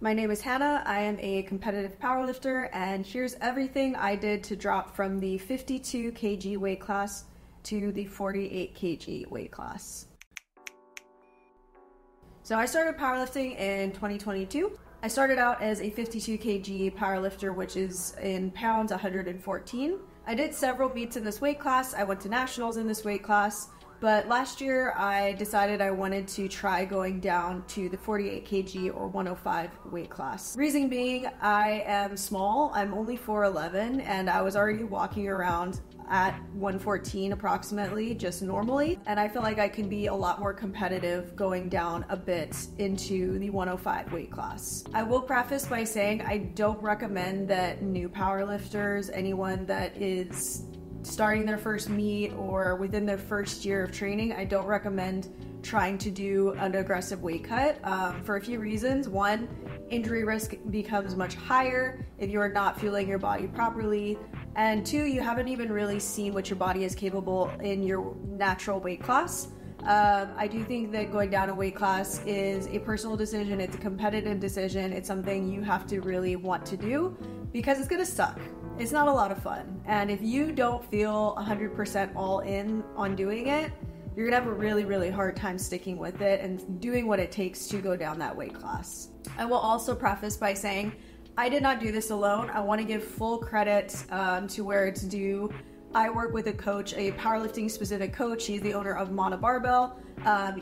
My name is Hannah. I am a competitive powerlifter, and here's everything I did to drop from the 52 kg weight class to the 48 kg weight class. So I started powerlifting in 2022. I started out as a 52 kg powerlifter, which is in pounds 114. I did several meets in this weight class. I went to nationals in this weight class. But last year I decided I wanted to try going down to the 48 kg or 105 weight class. Reason being, I am small, I'm only 4'11", and I was already walking around at 114 approximately, just normally. And I feel like I can be a lot more competitive going down a bit into the 105 weight class. I will preface by saying I don't recommend that new powerlifters, anyone that is starting their first meet or within their first year of training, I don't recommend trying to do an aggressive weight cut for a few reasons. One, injury risk becomes much higher if you are not fueling your body properly. And two, you haven't even really seen what your body is capable in your natural weight class. I do think that going down a weight class is a personal decision, it's a competitive decision, it's something you have to really want to do because it's gonna suck. It's not a lot of fun. And if you don't feel 100% all in on doing it, you're gonna have a really, really hard time sticking with it and doing what it takes to go down that weight class. I will also preface by saying, I did not do this alone. I wanna give full credit to where it's due. I work with a coach, a powerlifting specific coach. He's the owner of Mana Barbell.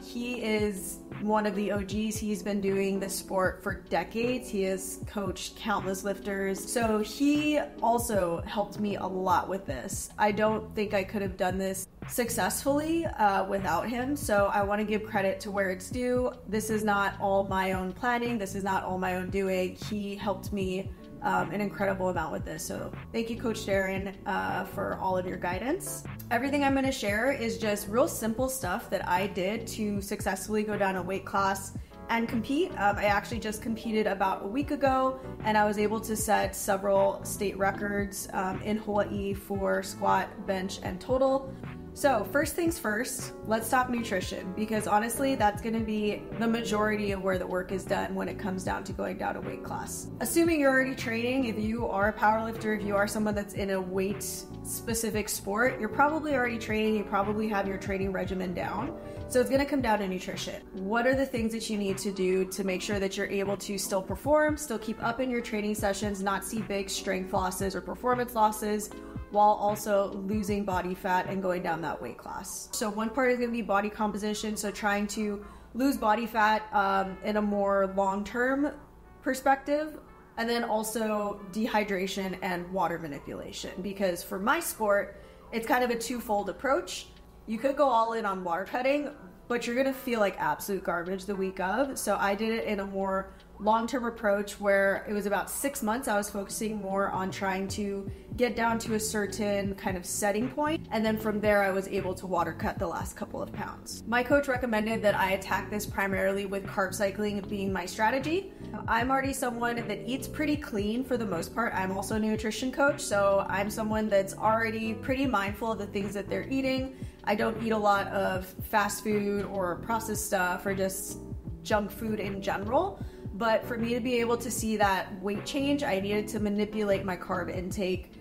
He is one of the OGs. He's been doing this sport for decades. He has coached countless lifters. So he also helped me a lot with this. I don't think I could have done this successfully without him. So I want to give credit to where it's due. This is not all my own planning. This is not all my own doing. He helped me an incredible amount with this. So thank you, Coach Darren, for all of your guidance. Everything I'm going to share is just real simple stuff that I did to successfully go down a weight class and compete. I actually just competed about a week ago, and I was able to set several state records in Hawai'i for squat, bench, and total. So first things first, let's talk nutrition, because honestly, that's going to be the majority of where the work is done when it comes down to going down a weight class. Assuming you're already training, if you are a powerlifter, if you are someone that's in a weight specific sport, you're probably already training, you probably have your training regimen down. So it's going to come down to nutrition. What are the things that you need to do to make sure that you're able to still perform, still keep up in your training sessions, not see big strength losses or performance losses, while also losing body fat and going down that weight class? So one part is going to be body composition, so trying to lose body fat in a more long-term perspective, and then also dehydration and water manipulation, because for my sport, it's kind of a twofold approach. You could go all in on water cutting, but you're gonna feel like absolute garbage the week of. So I did it in a more long-term approach where it was about 6 months. I was focusing more on trying to get down to a certain kind of setting point, and then from there I was able to water cut the last couple of pounds. My coach recommended that I attack this primarily with carb cycling being my strategy. I'm already someone that eats pretty clean for the most part. I'm also a nutrition coach, so I'm someone that's already pretty mindful of the things that they're eating. I don't eat a lot of fast food or processed stuff or just junk food in general. But for me to be able to see that weight change, I needed to manipulate my carb intake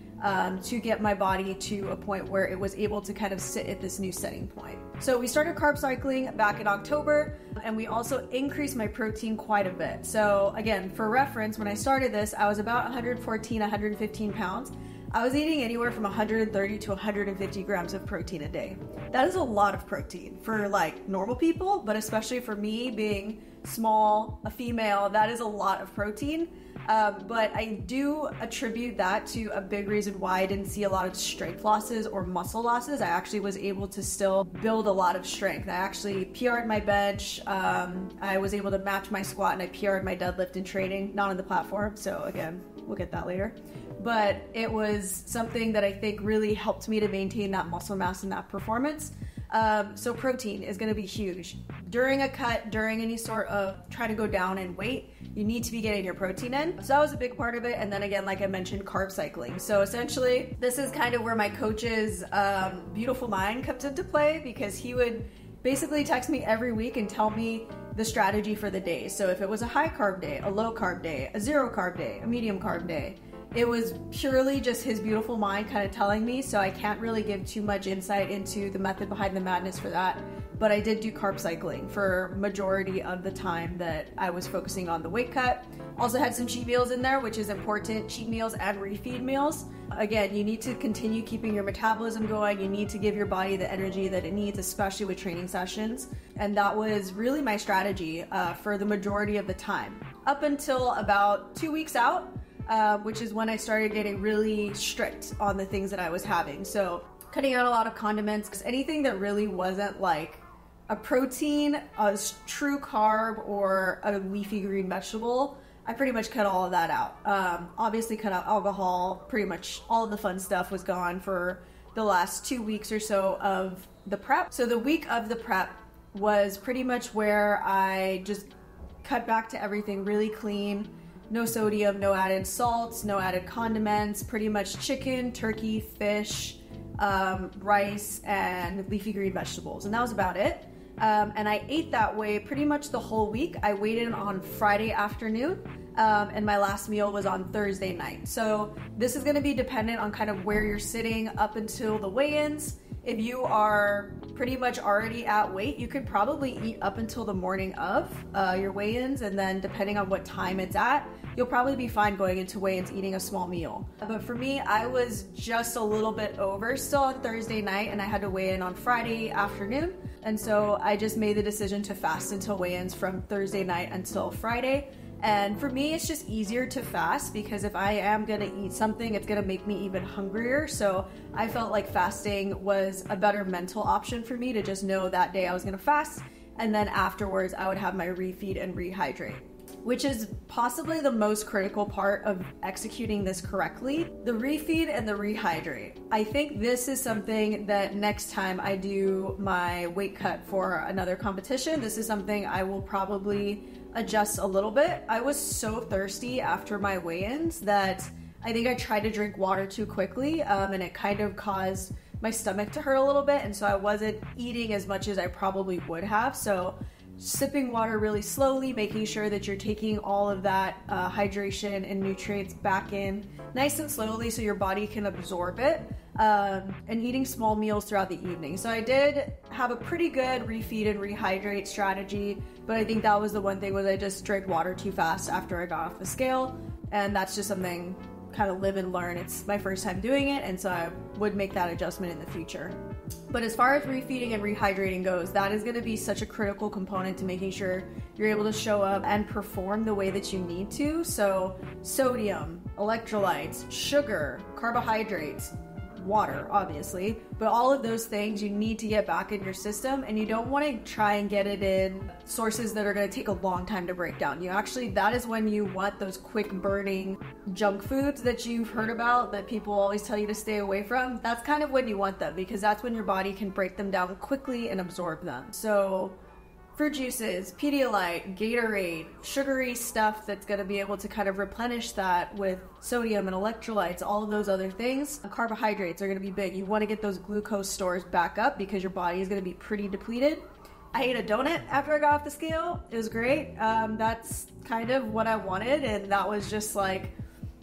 to get my body to a point where it was able to kind of sit at this new setting point. So we started carb cycling back in October, and we also increased my protein quite a bit. So again, for reference, when I started this, I was about 114, 115 pounds. I was eating anywhere from 130 to 150 grams of protein a day. That is a lot of protein for like normal people, but especially for me being small, a female, that is a lot of protein. But I do attribute that to a big reason why I didn't see a lot of strength losses or muscle losses. I actually was able to still build a lot of strength. I actually PR'd my bench. I was able to match my squat, and I PR'd my deadlift in training, not on the platform. So again, we'll get that later. But it was something that I think really helped me to maintain that muscle mass and that performance. So protein is going to be huge. During a cut, during any sort of trying to go down in weight, you need to be getting your protein in. So that was a big part of it. And then again, like I mentioned, carb cycling. So essentially, this is kind of where my coach's beautiful mind comes into play, because he would basically text me every week and tell me the strategy for the day. So if it was a high carb day, a low carb day, a zero carb day, a medium carb day, it was purely just his beautiful mind kind of telling me. So I can't really give too much insight into the method behind the madness for that. But I did do carb cycling for majority of the time that I was focusing on the weight cut. Also had some cheat meals in there, which is important, cheat meals and refeed meals. Again, you need to continue keeping your metabolism going. You need to give your body the energy that it needs, especially with training sessions. And that was really my strategy for the majority of the time. Up until about 2 weeks out, which is when I started getting really strict on the things that I was having. So cutting out a lot of condiments, because anything that really wasn't like a protein, a true carb, or a leafy green vegetable, I pretty much cut all of that out. Obviously cut out alcohol, pretty much all of the fun stuff was gone for the last 2 weeks or so of the prep. So the week of the prep was pretty much where I just cut back to everything really clean. No sodium, no added salts, no added condiments, pretty much chicken, turkey, fish, rice, and leafy green vegetables. And that was about it. And I ate that way pretty much the whole week. I weighed in on Friday afternoon, and my last meal was on Thursday night. So this is gonna be dependent on kind of where you're sitting up until the weigh-ins. If you are pretty much already at weight, you could probably eat up until the morning of your weigh-ins, and then depending on what time it's at, you'll probably be fine going into weigh-ins eating a small meal. But for me, I was just a little bit over still on Thursday night, and I had to weigh in on Friday afternoon. And so I just made the decision to fast until weigh-ins from Thursday night until Friday. And for me, it's just easier to fast because if I am gonna eat something, it's gonna make me even hungrier. So I felt like fasting was a better mental option for me to just know that day I was gonna fast, and then afterwards I would have my refeed and rehydrate, which is possibly the most critical part of executing this correctly. The refeed and the rehydrate. I think this is something that next time I do my weight cut for another competition, this is something I will probably adjust a little bit. I was so thirsty after my weigh-ins that I think I tried to drink water too quickly, and it kind of caused my stomach to hurt a little bit, and so I wasn't eating as much as I probably would have. So sipping water really slowly, making sure that you're taking all of that hydration and nutrients back in nice and slowly so your body can absorb it, and eating small meals throughout the evening. So I did have a pretty good refeed and rehydrate strategy, but I think that was the one thing was I just drank water too fast after I got off the scale, and that's just something kind of live and learn. It's my first time doing it, and so I would make that adjustment in the future. But as far as refeeding and rehydrating goes, that is going to be such a critical component to making sure you're able to show up and perform the way that you need to. So sodium, electrolytes, sugar, carbohydrates, water, obviously, but all of those things you need to get back in your system, and you don't want to try and get it in sources that are going to take a long time to break down. That is when you want those quick burning junk foods that you've heard about that people always tell you to stay away from. That's kind of when you want them, because that's when your body can break them down quickly and absorb them. So fruit juices, Pedialyte, Gatorade, sugary stuff that's going to be able to kind of replenish that with sodium and electrolytes, all of those other things. Carbohydrates are going to be big. You want to get those glucose stores back up because your body is going to be pretty depleted. I ate a donut after I got off the scale. It was great. That's kind of what I wanted, and that was just like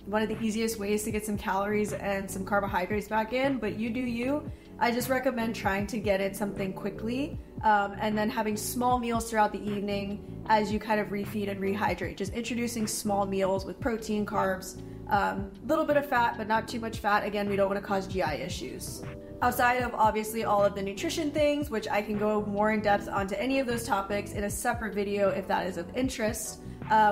one of the easiest ways to get some calories and some carbohydrates back in, but you do you. I just recommend trying to get it something quickly, and then having small meals throughout the evening as you kind of refeed and rehydrate. Just introducing small meals with protein, carbs, a little bit of fat, but not too much fat. Again, we don't want to cause GI issues. Outside of obviously all of the nutrition things, which I can go more in depth onto any of those topics in a separate video if that is of interest,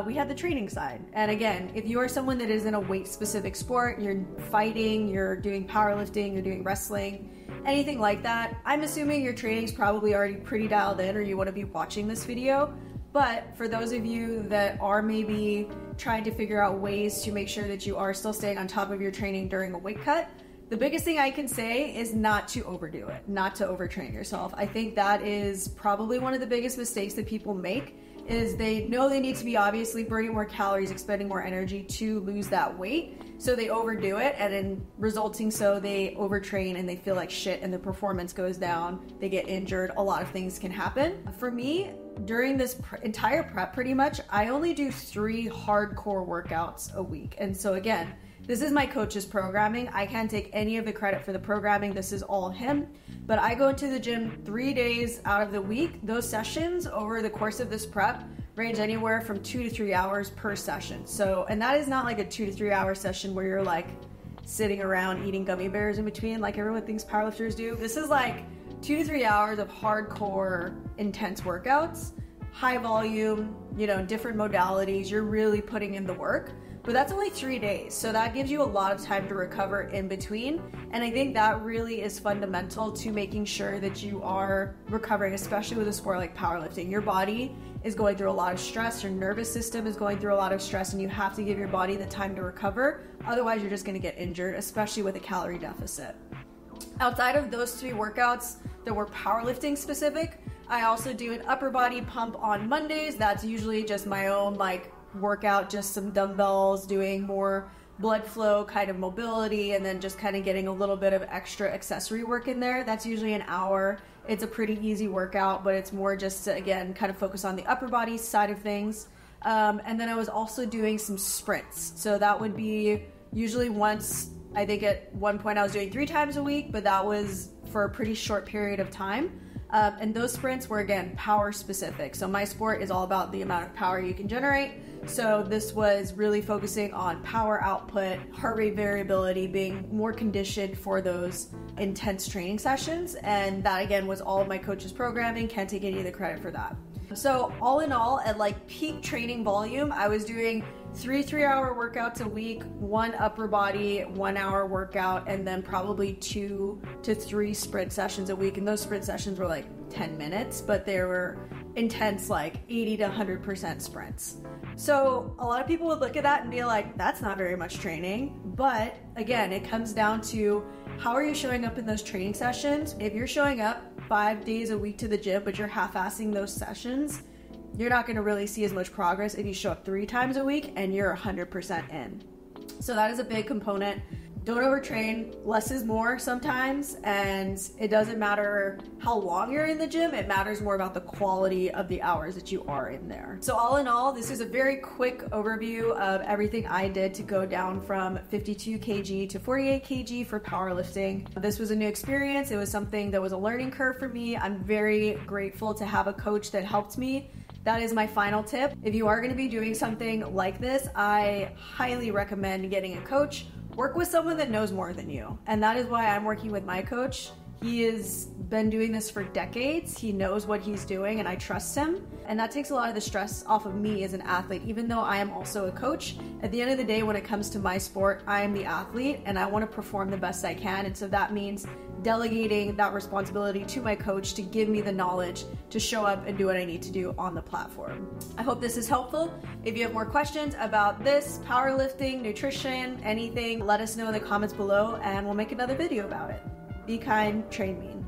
we have the training side. And again, if you are someone that is in a weight specific sport, you're fighting, you're doing powerlifting, you're doing wrestling, anything like that, I'm assuming your training's probably already pretty dialed in, or you want to be watching this video. But for those of you that are maybe trying to figure out ways to make sure that you are still staying on top of your training during a weight cut, the biggest thing I can say is not to overdo it, not to overtrain yourself. I think that is probably one of the biggest mistakes that people make, is they know they need to be obviously burning more calories, expending more energy to lose that weight. So they overdo it, and in resulting so they overtrain and they feel like shit and the performance goes down, they get injured, a lot of things can happen. For me, during this entire prep, pretty much, I only do 3 hardcore workouts a week. And so again, this is my coach's programming. I can't take any of the credit for the programming. This is all him. But I go into the gym 3 days out of the week. Those sessions over the course of this prep range anywhere from 2 to 3 hours per session. So, and that is not like a 2 to 3 hour session where you're like sitting around eating gummy bears in between like everyone thinks powerlifters do. This is like 2 to 3 hours of hardcore, intense workouts, high volume, different modalities. You're really putting in the work. But that's only 3 days, so that gives you a lot of time to recover in between. And I think that really is fundamental to making sure that you are recovering, especially with a sport like powerlifting. Your body is going through a lot of stress, your nervous system is going through a lot of stress, and you have to give your body the time to recover. Otherwise, you're just gonna get injured, especially with a calorie deficit. Outside of those 3 workouts that were powerlifting specific, I also do an upper body pump on Mondays. That's usually just my own workout, just some dumbbells, doing more blood flow kind of mobility, and then just kind of getting a little bit of extra accessory work in there. That's usually an hour. It's a pretty easy workout, but it's more just to, again, kind of focus on the upper body side of things. And then I was also doing some sprints. So that would be usually once, I think at one point I was doing 3 times a week, but that was for a pretty short period of time. And those sprints were, again, power specific. So my sport is all about the amount of power you can generate. So this was really focusing on power output, heart rate variability, being more conditioned for those intense training sessions. And that, again, was all of my coach's programming. Can't take any of the credit for that. So all in all, at peak training volume, I was doing 3 3-hour workouts a week, 1 upper body, 1 hour workout, and then probably 2 to 3 sprint sessions a week. And those sprint sessions were 10 minutes, but they were intense, 80 to 100% sprints. So a lot of people would look at that and be like, that's not very much training. But again, it comes down to how are you showing up in those training sessions? If you're showing up 5 days a week to the gym, but you're half-assing those sessions, you're not going to really see as much progress if you show up 3 times a week and you're 100% in. So that is a big component. Don't overtrain. Less is more sometimes, and it doesn't matter how long you're in the gym. It matters more about the quality of the hours that you are in there. So all in all, this is a very quick overview of everything I did to go down from 52 kg to 48 kg for powerlifting. This was a new experience. It was something that was a learning curve for me. I'm very grateful to have a coach that helped me. That is my final tip. If you are going to be doing something like this, I highly recommend getting a coach. Work with someone that knows more than you. And that is why I'm working with my coach. He has been doing this for decades. He knows what he's doing, and I trust him. And that takes a lot of the stress off of me as an athlete, even though I am also a coach. At the end of the day, when it comes to my sport, I am the athlete and I want to perform the best I can. And so that means delegating that responsibility to my coach to give me the knowledge to show up and do what I need to do on the platform. I hope this is helpful. If you have more questions about this, powerlifting, nutrition, anything, let us know in the comments below and we'll make another video about it. Be kind, train mean.